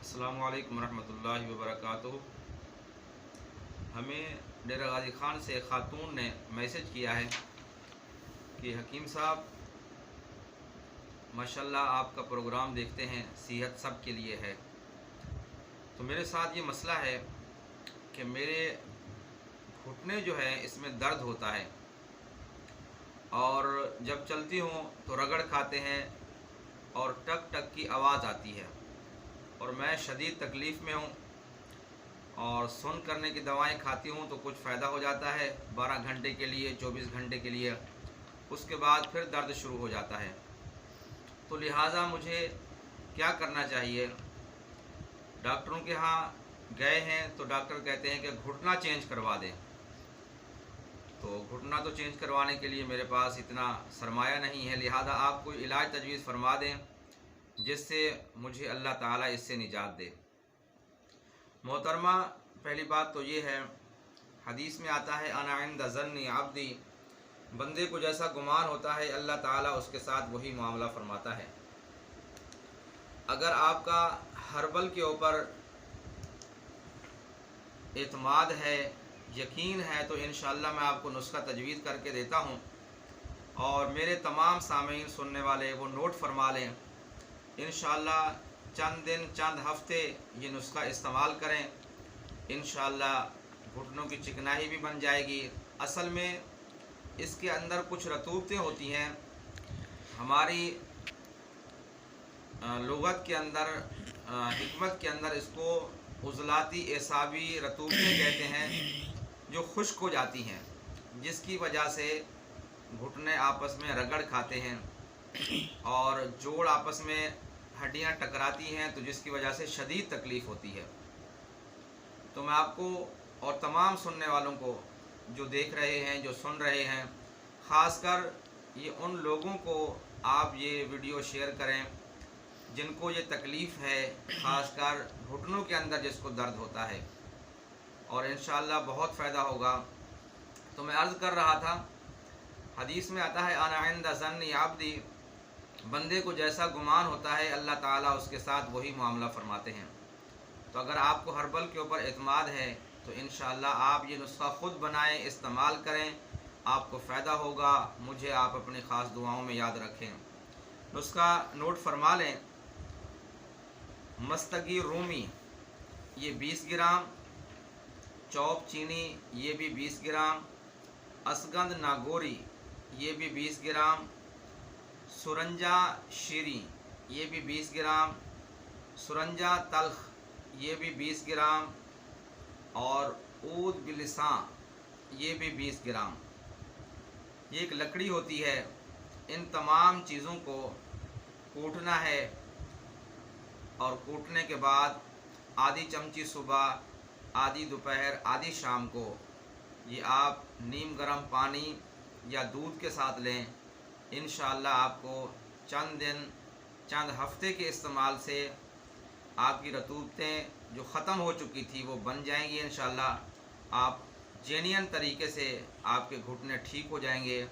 अस्सलामु अलैकुम रहमतुल्लाहि व बरकातुहू। हमें डेरा गाजी खान से ख़ातून ने मैसेज किया है कि हकीम साहब माशाल्लाह आपका प्रोग्राम देखते हैं, सेहत सब के लिए है। तो मेरे साथ ये मसला है कि मेरे घुटने जो है इसमें दर्द होता है और जब चलती हूँ तो रगड़ खाते हैं और टक टक की आवाज़ आती है और मैं शदीद तकलीफ़ में हूँ और सुन करने की दवाएं खाती हूँ तो कुछ फ़ायदा हो जाता है 12 घंटे के लिए, 24 घंटे के लिए, उसके बाद फिर दर्द शुरू हो जाता है। तो लिहाजा मुझे क्या करना चाहिए? डॉक्टरों के यहाँ गए हैं तो डॉक्टर कहते हैं कि घुटना चेंज करवा दें। तो घुटना तो चेंज करवाने के लिए मेरे पास इतना सरमाया नहीं है, लिहाजा आप कोई इलाज तजवीज़ फरमा दें जिससे मुझे अल्लाह ताला इससे निजात दे। मोहतरमा, पहली बात तो ये है, हदीस में आता है अना इंद ज़न्नी अब्दी, बंदे को जैसा गुमान होता है अल्लाह ताला उसके साथ वही मामला फरमाता है। अगर आपका हर्बल के ऊपर एतमाद है, यकीन है, तो इंशाअल्लाह मैं आपको नुस्खा तजवीज़ करके देता हूँ और मेरे तमाम सामीन सुनने वाले वो नोट फरमा लें। इंशाअल्लाह चंद दिन, चंद हफ्ते ये नुस्खा इस्तेमाल करें, इंशाअल्लाह घुटनों की चिकनाई भी बन जाएगी। असल में इसके अंदर कुछ रतूबतें होती हैं, हमारी लुगत के अंदर, हिकमत के अंदर इसको उज़लाती एसाबी रतूबतें कहते हैं, जो खुश्क हो जाती हैं, जिसकी वजह से घुटने आपस में रगड़ खाते हैं और जोड़ आपस में हड्डियां टकराती हैं, तो जिसकी वजह से शदीद तकलीफ़ होती है। तो मैं आपको और तमाम सुनने वालों को, जो देख रहे हैं, जो सुन रहे हैं, ख़ासकर ये उन लोगों को आप ये वीडियो शेयर करें जिनको ये तकलीफ़ है, ख़ासकर घुटनों के अंदर जिसको दर्द होता है, और इंशाअल्लाह बहुत फ़ायदा होगा। तो मैं अर्ज़ कर रहा था, हदीस में आता है अना इंद ज़न्नी अब्दी, बंदे को जैसा गुमान होता है अल्लाह ताला उसके साथ वही मामला फरमाते हैं। तो अगर आपको हर्बल के ऊपर एतमाद है तो इंशाअल्लाह आप ये नुस्खा ख़ुद बनाएं, इस्तेमाल करें, आपको फ़ायदा होगा। मुझे आप अपनी ख़ास दुआओं में याद रखें। नुस्खा नोट फरमा लें। मस्तगी रूमी ये 20 ग्राम, चौप चीनी ये भी 20 ग्राम, असगंध नागोरी ये भी 20 ग्राम, सुरंजा शीरी ये भी 20 ग्राम, सुरंजा तल्ख ये भी 20 ग्राम और ऊद बिलिसां ये भी 20 ग्राम। ये एक लकड़ी होती है। इन तमाम चीज़ों को कूटना है और कूटने के बाद आधी चमची सुबह, आधी दोपहर, आधी शाम को ये आप नीम गर्म पानी या दूध के साथ लें। इंशाअल्लाह आपको चंद दिन, चंद हफ्ते के इस्तेमाल से आपकी रतूबतें जो ख़त्म हो चुकी थी वो बन जाएंगी। इंशाअल्लाह आप जेन्युइन तरीके से आपके घुटने ठीक हो जाएंगे।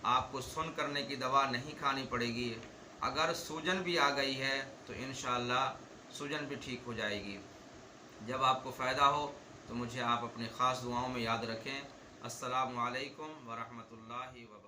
आपको सुन करने की दवा नहीं खानी पड़ेगी। अगर सूजन भी आ गई है तो इंशाअल्लाह सूजन भी ठीक हो जाएगी। जब आपको फ़ायदा हो तो मुझे आप अपनी ख़ास दुआओं में याद रखें। अस्सलामु अलैकुम व रहमतुल्लाहि व बरकातुहू।